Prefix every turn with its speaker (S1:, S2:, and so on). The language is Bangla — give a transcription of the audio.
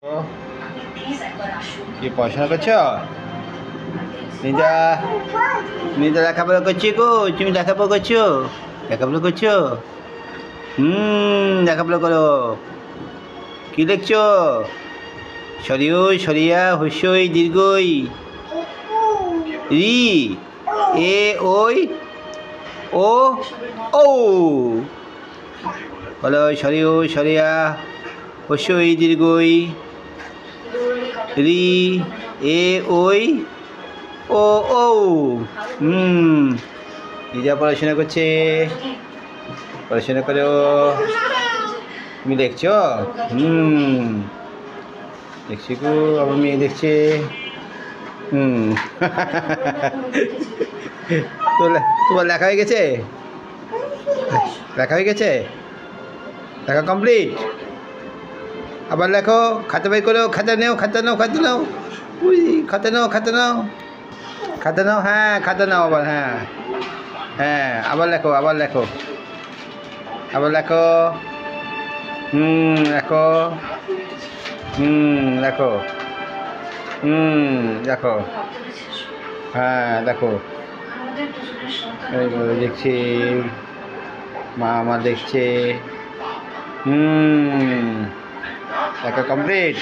S1: ও, কি পড়াশোনা করছো? নিদা নিদা লেখাপড়া করছি গো। তুমি লেখাপড়া করছো? লেখাপড়া করছো? লেখাপড়া করো। কি দেখছো? সরিয় সরিয়া হস্যই দীর্ঘই রি এ ওই ও ও বলো। সরিয় সরিয়া হস্যই দীর্ঘই রি এ ওই ও ও নিজা পড়াশোনা করছে। পড়াশোনা করো। তুমি দেখছো? দেখছি গো, আমার মেয়ে দেখছে। তোমার লেখা হয়ে গেছে? লেখা হয়ে গেছে? লেখা কমপ্লিট? আবার লেখো। খাতা বাই করো। খাতা নাও, খাতা নাও, খাতা নাও। উই, খাতা নাও, খাতা নাও, খাতা নাও। হ্যাঁ, খাতা নাও আবার। হ্যাঁ হ্যাঁ, আবার লেখো, আবার লেখো, আবার লেখো। লেখো। লেখো। দেখো। হ্যাঁ দেখো। এইগুলো দেখছি। মা আমার দেখছে। লেখা কমপ্লিট।